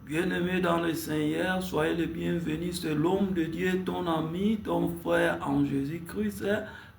Bien-aimé dans le Seigneur, soyez les bienvenus. C'est l'homme de Dieu, ton ami, ton frère en Jésus-Christ.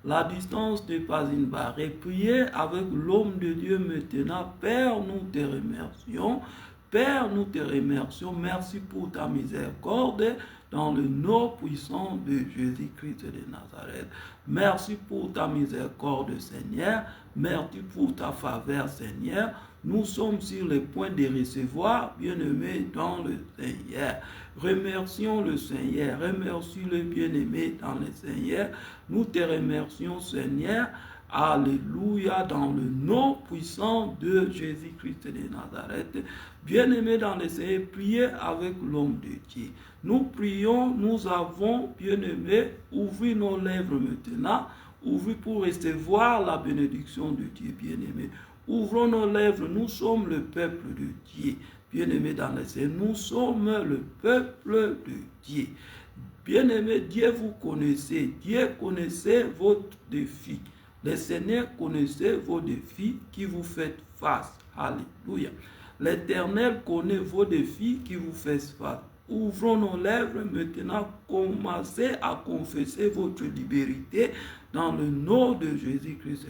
La distance n'est pas une barrière. Priez avec l'homme de Dieu maintenant. Père, nous te remercions. Père, nous te remercions. Merci pour ta miséricorde dans le nom puissant de Jésus-Christ de Nazareth. Merci pour ta miséricorde, Seigneur. Merci pour ta faveur, Seigneur. Nous sommes sur le point de recevoir, bien-aimé dans le Seigneur. Remercions le Seigneur. Remercie le bien-aimé dans le Seigneur. Nous te remercions, Seigneur. Alléluia, dans le nom puissant de Jésus-Christ de Nazareth. Bien-aimé dans le Seigneur, priez avec l'homme de Dieu. Nous prions, nous avons, bien-aimé, ouvert nos lèvres maintenant, ouvrir pour recevoir la bénédiction de Dieu, bien-aimé. Ouvrons nos lèvres, nous sommes le peuple de Dieu. Bien-aimé dans le Seigneur, nous sommes le peuple de Dieu. Bien-aimé, Dieu vous connaissez. Dieu connaissait votre défi. Le Seigneur connaissait vos défis qui vous faites face. Alléluia. L'Éternel connaît vos défis qui vous faites face. Ouvrons nos lèvres maintenant, commencez à confesser votre liberté dans le nom de Jésus-Christ.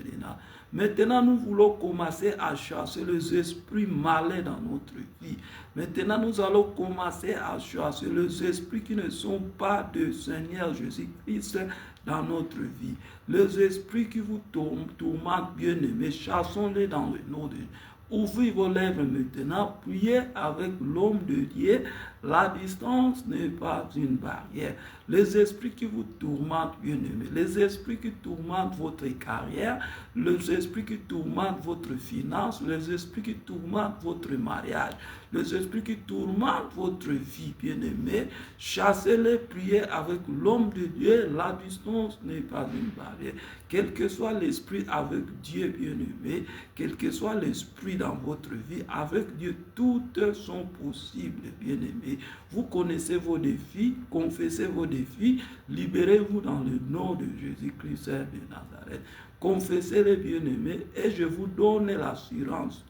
Maintenant, nous voulons commencer à chasser les esprits malins dans notre vie. Maintenant, nous allons commencer à chasser les esprits qui ne sont pas de Seigneur Jésus-Christ dans notre vie. Les esprits qui vous tourmentent, bien-aimés, chassons-les dans le nom de Jésus. Ouvrez vos lèvres maintenant, priez avec l'homme de Dieu. La distance n'est pas une barrière. Les esprits qui vous tourmentent, bien-aimés, les esprits qui tourmentent votre carrière, les esprits qui tourmentent votre finance, les esprits qui tourmentent votre mariage, les esprits qui tourmentent votre vie, bien-aimés, chassez-les, priez avec l'homme de Dieu. La distance n'est pas une barrière. Quel que soit l'esprit avec Dieu, bien-aimé, quel que soit l'esprit dans votre vie, avec Dieu, toutes sont possibles, bien-aimés. Vous connaissez vos défis, confessez vos défis, libérez-vous dans le nom de Jésus-Christ de Nazareth. Confessez-les, bien-aimés, et je vous donne l'assurance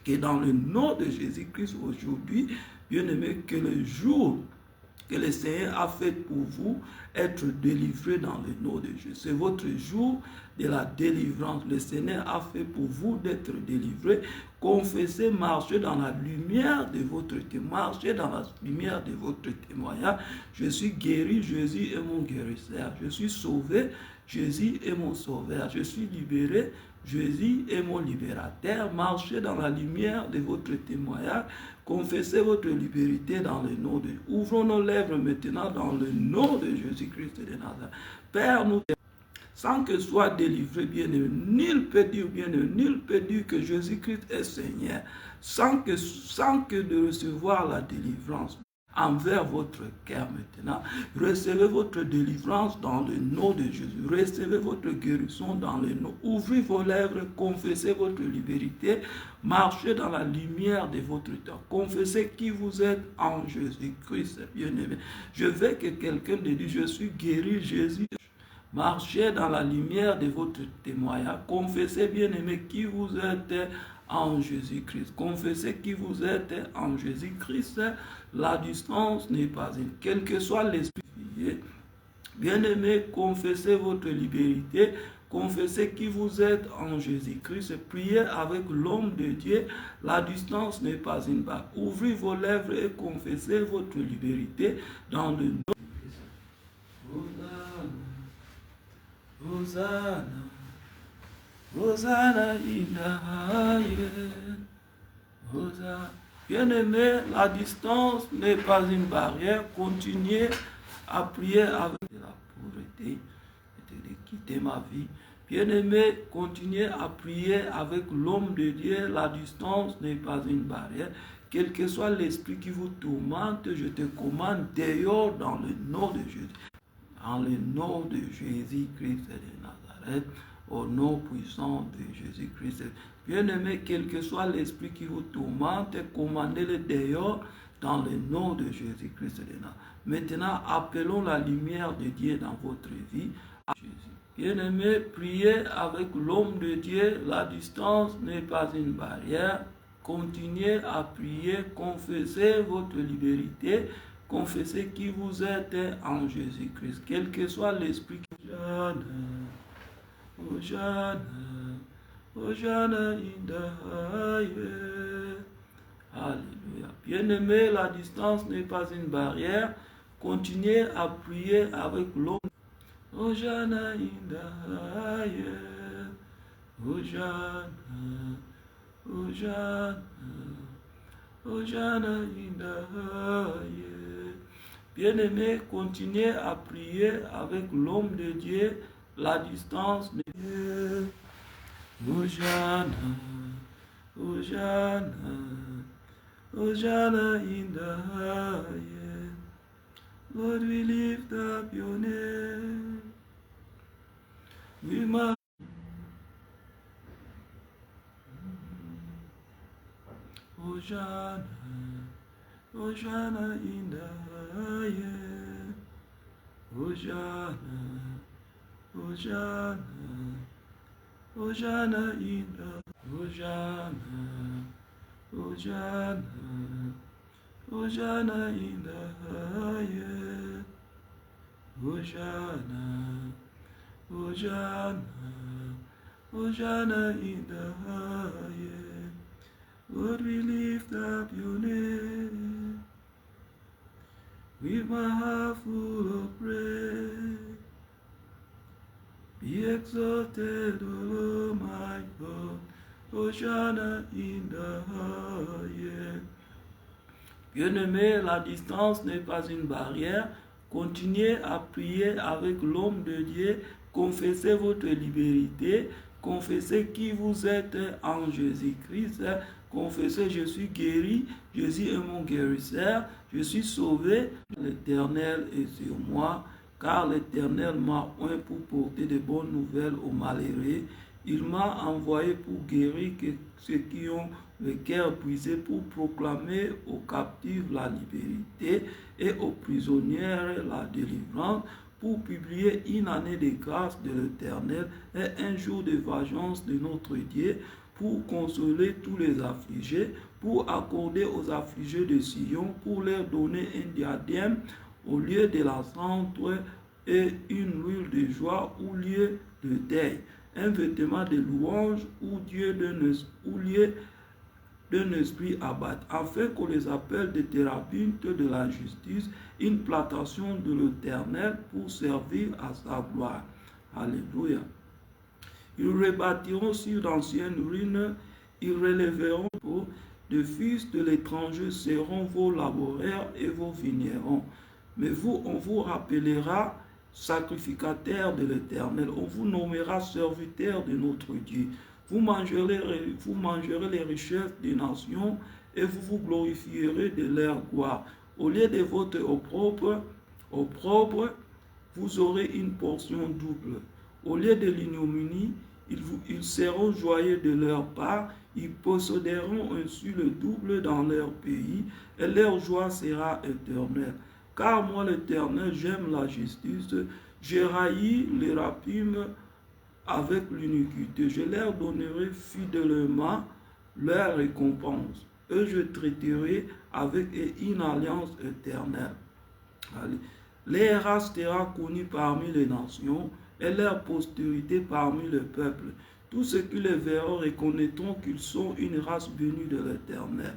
que dans le nom de Jésus-Christ aujourd'hui, bien-aimés, que le jour que le Seigneur a fait pour vous être délivré dans le nom de Jésus. C'est votre jour de la délivrance. Le Seigneur a fait pour vous d'être délivré. Confessez, marchez dans la lumière de votre témoignage. Marchez dans la lumière de votre témoignage. Je suis guéri, Jésus est mon guérisseur. Je suis sauvé, Jésus est mon sauveur. Je suis libéré, Jésus est mon libérateur. Marchez dans la lumière de votre témoignage. Confessez votre liberté dans le nom de Dieu. Ouvrons nos lèvres maintenant dans le nom de Jésus-Christ de Nazareth. Père, nous, sans que soit délivré, bien-aimé, nul peut dire, bien-aimé, nul peut dire que Jésus-Christ est Seigneur, sans que de recevoir la délivrance envers votre cœur maintenant. Recevez votre délivrance dans le nom de Jésus. Recevez votre guérison dans le nom. Ouvrez vos lèvres, confessez votre liberté. Marchez dans la lumière de votre temps. Confessez qui vous êtes en Jésus-Christ, bien-aimé. Je veux que quelqu'un te dise, je suis guéri, Jésus. Marchez dans la lumière de votre témoignage. Confessez, bien-aimé, qui vous êtes en Jésus-Christ. Confessez qui vous êtes en Jésus-Christ. La distance n'est pas une. Quel que soit l'esprit, bien-aimé, confessez votre liberté. Confessez qui vous êtes en Jésus-Christ. Priez avec l'homme de Dieu. La distance n'est pas une barre. Ouvrez vos lèvres et confessez votre liberté dans le nom de Jésus. Hosanna, Hosanna in the highest. Hosanna. Bien-aimé, la distance n'est pas une barrière. Continuez à prier avec la pauvreté et de quitter ma vie. Bien-aimé, continuez à prier avec l'homme de Dieu. La distance n'est pas une barrière. Quel que soit l'esprit qui vous tourmente, je te commande dehors dans le nom de Jésus. Dans le nom de Jésus-Christ de Nazareth, au nom puissant de Jésus-Christ. Bien-aimé, quel que soit l'esprit qui vous tourmente, commandez-le dehors dans le nom de Jésus-Christ de Nazareth. Maintenant, appelons la lumière de Dieu dans votre vie. Bien-aimé, priez avec l'homme de Dieu. La distance n'est pas une barrière. continuez à prier, confessez votre liberté, confessez qui vous êtes en Jésus-Christ, quel que soit l'esprit qui Hosanna, Hosanna in the highest. Alléluia. Bien-aimé, la distance n'est pas une barrière. Continuez à prier avec l'homme. Hosanna in the highest. Hosanna, Hosanna, Hosanna in the highest. Bien-aimé, continuez à prier avec l'homme de Dieu. La distance n'est pas. Hosanna, Hosanna, Hosanna in the highest. Lord, we lift up your name. We must. Hosanna, Hosanna in the highest. Hosanna, Hosanna, Hosanna in the Hosanna, Hosanna, Hosanna in the highest. Hosanna, Hosanna, Hosanna in the highest. Lord, we lift up your name with my heart full of praise. Be exalted, O Lord my God, Hosanna in the highest. Bien-aimé, la distance n'est pas une barrière. Continuez à prier avec l'homme de Dieu. Confessez votre liberté. Confessez qui vous êtes en Jésus-Christ. Confessez, je suis guéri. Jésus est mon guérisseur. Je suis sauvé. L'Éternel est sur moi, car l'Éternel m'a oint pour porter de bonnes nouvelles aux malheureux. Il m'a envoyé pour guérir ceux qui ont le cœur brisé, pour proclamer aux captifs la liberté et aux prisonnières la délivrance, pour publier une année de grâce de l'Éternel et un jour de vengeance de notre Dieu, pour consoler tous les affligés, pour accorder aux affligés de Sion, pour leur donner un diadème au lieu de la cendre et une huile de joie au lieu de deuil, un vêtement de louange au lieu d'un esprit abattu, afin qu'on les appelle des térabintes de la justice, une plantation de l'Éternel pour servir à sa gloire. Alléluia. Ils rebâtiront sur d'anciennes ruines, ils relèveront de fils de l'étranger seront vos laboureurs et vos vignerons. Mais vous, on vous rappellera sacrificateur de l'Éternel, on vous nommera serviteur de notre Dieu. Vous mangerez les richesses des nations et vous vous glorifierez de leur gloire. Au lieu de votre opprobre, vous aurez une portion double. Au lieu de l'ignominie, ils seront joyeux de leur part, ils posséderont ainsi le double dans leur pays, et leur joie sera éternelle. Car moi, l'Éternel, j'aime la justice, j'ai railli les rapimes avec l'iniquité. Je leur donnerai fidèlement leur récompense, et je traiterai avec une alliance éternelle. Allez. Les races sera connue parmi les nations, et leur postérité parmi le peuple. Tous ceux qui les verront reconnaîtront qu'ils sont une race bénie de l'Éternel.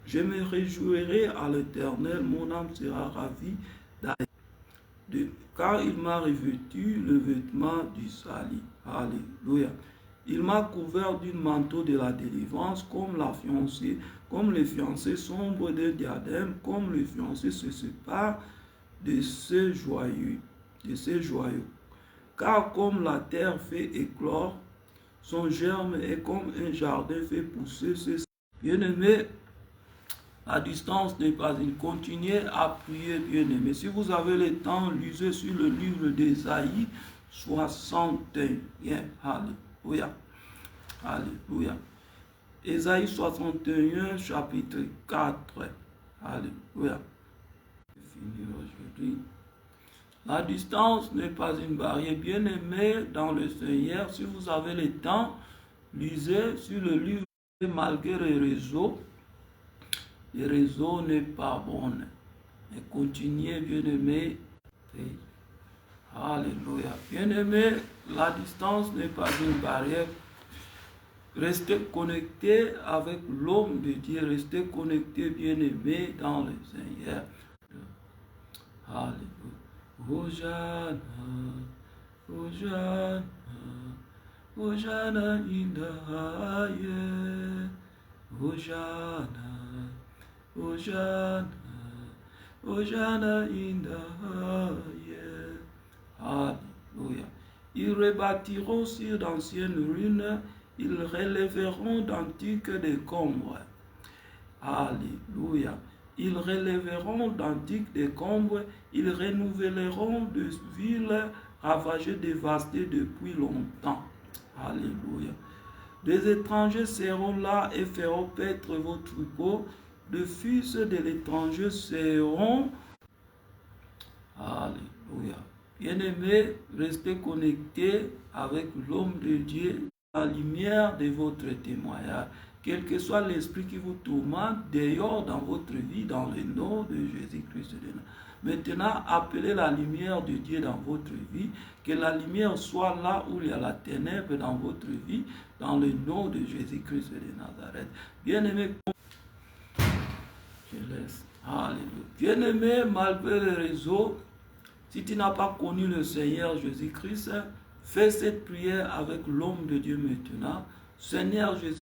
Je me réjouirai à l'Éternel, mon âme sera ravie, car il m'a revêtu le vêtement du salut. Alléluia. Il m'a couvert d'un manteau de la délivrance, comme la fiancée, comme les fiancés sombres d'un diadème, comme le fiancé se sépare de ses joyaux. Car comme la terre fait éclore son germe et comme un jardin fait pousser ses... Bien-aimés, la distance n'est pas une. Continuez à prier, bien-aimés. Si vous avez le temps, lisez sur le livre d'Ésaïe 61. Alléluia. Alléluia. Ésaïe 61, chapitre 4. Alléluia. C'est fini aujourd'hui. La distance n'est pas une barrière. Bien-aimé dans le Seigneur, si vous avez le temps, lisez sur le livre Et malgré le réseau n'est pas bon. Mais continuez, bien-aimé. Alléluia. Bien-aimé, la distance n'est pas une barrière. Restez connecté avec l'homme de Dieu. Restez connecté, bien-aimé, dans le Seigneur. Alléluia. Hosanna, Hosanna, Hosanna in the highest. Hosanna, Hosanna, Hosanna in the highest. Alléluia. Ils rebâtiront sur d'anciennes ruines, ils relèveront d'antiques décombres. Alléluia. Ils relèveront d'antiques décombres, ils renouvelleront de villes ravagées, dévastées depuis longtemps. Alléluia. Des étrangers seront là et feront paître vos troupeaux. Les fils de l'étranger seront. Alléluia. Bien-aimés, restez connectés avec l'homme de Dieu, la lumière de votre témoignage. Quel que soit l'esprit qui vous tourmente, dehors dans votre vie, dans le nom de Jésus-Christ de Nazareth. Maintenant, appelez la lumière de Dieu dans votre vie, que la lumière soit là où il y a la ténèbre dans votre vie, dans le nom de Jésus-Christ de Nazareth. Bien-aimé, je laisse. Alléluia. Bien-aimé, malgré le réseau, si tu n'as pas connu le Seigneur Jésus-Christ, fais cette prière avec l'homme de Dieu maintenant. Seigneur Jésus,